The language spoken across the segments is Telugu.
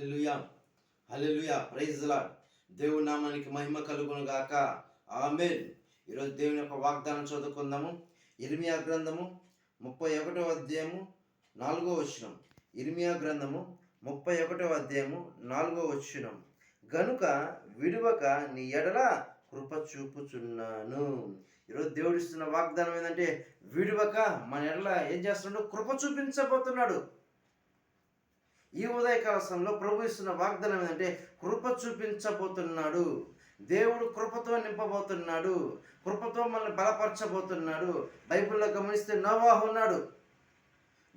Hallelujah, hallelujah, praise the lord. దేవుని నామానికి మహిమ కలుగును గాక. ఆమేన్. ఈరోజు దేవుని యొక్క వాగ్దానం చదువుకుందాము. ఇర్మియా గ్రంథము 31వ అధ్యాయము 4వ వచనం. ఇర్మియా గ్రంథము 31వ అధ్యాయము 4వ వచనం. గనుక విడువక నీ ఎడల కృప చూపుచున్నాను. ఈరోజు దేవుడు ఇస్తున్న వాగ్దానం ఏంటంటే విడువక మన ఎడల ఏం చేస్తున్నాడు? కృప చూపించబోతున్నాడు. ఈ ఉదయకాల సమయంలో ప్రభు ఇస్తున్న వాగ్దానం ఏంటంటే కృప చూపించబోతున్నాడు. దేవుడు కృపతో నింపబోతున్నాడు. కృపతో మనల్ని బలపరచబోతున్నాడు. బైబిల్లో గమనిస్తే నోవాహు ఉన్నాడు.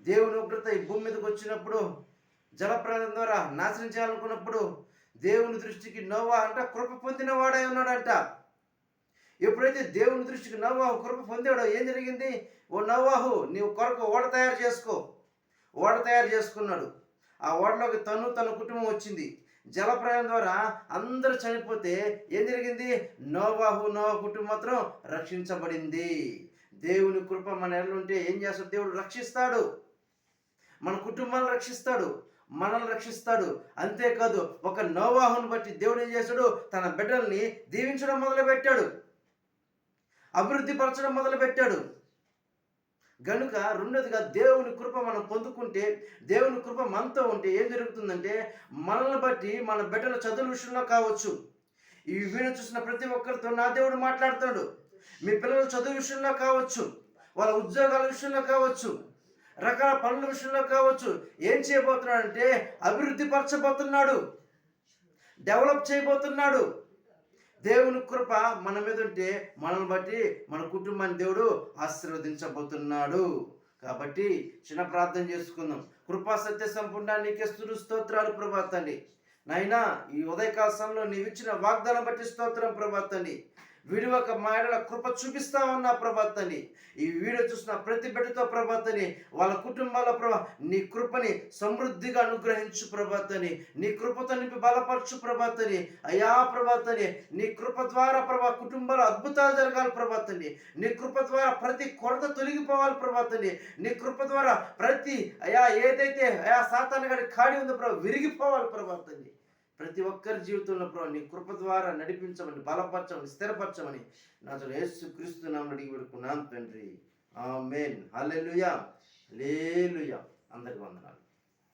దేవుని ఉగ్రత ఈ భూమి మీదకి వచ్చినప్పుడు జలప్రలయం ద్వారా నాశనం చేయాలనుకున్నప్పుడు దేవుని దృష్టికి నోవాహు అంట కృప పొందిన వాడై ఉన్నాడంట. ఎప్పుడైతే దేవుని దృష్టికి నోవాహు కృప పొందాడో ఏం జరిగింది? ఓ నోవాహు, నీవు కొరకు ఓడ తయారు చేసుకో. ఓడ తయారు చేసుకున్నాడు. ఆ ఓడలోకి తన కుటుంబం వచ్చింది. జలప్రలయం ద్వారా అందరూ చనిపోతే ఏం జరిగింది? నోవా కుటుంబం మాత్రం రక్షించబడింది. దేవుని కృప మన ఎడలుంటే ఏం చేస్తాడు? దేవుడు రక్షిస్తాడు. మన కుటుంబాలను రక్షిస్తాడు, మనల్ని రక్షిస్తాడు. అంతేకాదు ఒక నోవాహును బట్టి దేవుడు ఏం చేశాడు? తన బిడ్డల్ని దీవించడం మొదలుపెట్టాడు, అభివృద్ధి పరచడం మొదలుపెట్టాడు. గనుక రెండోదిగా దేవుని కృప మనం పొందుకుంటే, దేవుని కృప మనతో ఉంటే ఏం జరుగుతుందంటే మనల్ని బట్టి మన బిడ్డల చదువు విషయంలో కావచ్చు, ఈ వీడియో చూసిన ప్రతి ఒక్కరితో నా దేవుడు మాట్లాడుతాడు. మీ పిల్లల చదువు విషయంలో కావచ్చు, వాళ్ళ ఉద్యోగాల విషయంలో కావచ్చు, రకాల పనుల విషయంలో కావచ్చు, ఏం చేయబోతున్నాడంటే అభివృద్ధి పరచబోతున్నాడు, డెవలప్ చేయబోతున్నాడు. దేవుని కృప మన మీద ఉంటే మనల్ని బట్టి మన కుటుంబాన్ని దేవుడు ఆశీర్వదించబోతున్నాడు. కాబట్టి చిన్న ప్రార్థన చేసుకుందాం. కృపా సత్య సంపూర్ణ నీకే స్తోత్రాలు ప్రభా తండ్రి. నాయనా, ఈ ఉదయకాల సమయంలో నీవు ఇచ్చిన వాగ్దానం బట్టి స్తోత్రం ప్రభా తండ్రి. విడువక మా ఎడల కృప చూపిస్తా ఉన్నా ప్రభా తండ్రి. ఈ వీడియో చూసిన ప్రతి బిడ్డతో ప్రభా తండ్రి, వాళ్ళ కుటుంబాల ప్రభా నీ కృపని సమృద్ధిగా అనుగ్రహించు ప్రభా తండ్రి. నీ కృపతో నింపి బలపరచు ప్రభా తండ్రి. అయా ప్రభా తండ్రి, నీ కృప ద్వారా ప్రభా కుటుంబాలు అద్భుతాలు జరగాలి ప్రభా తండ్రి. నీ కృప ద్వారా ప్రతి కొరత తొలగిపోవాలి ప్రభా తండ్రి. నీ కృప ద్వారా ప్రతి ఏదైతే సాతాను గారి కాడి ఉందో ప్రభా విరిగిపోవాలి ప్రభా తండ్రి. ప్రతి ఒక్కరి జీవితంలో ప్రభు నీ కృప ద్వారా నడిపించమని, బలపరచమని, స్థిరపరచమని నజరేయుడైన యేసుక్రీస్తు నామమున అడిగి వేడుకున్నాను తండ్రి. ఆమేన్. హల్లెలూయా, హల్లెలూయా. అందరికీ వందనాలు.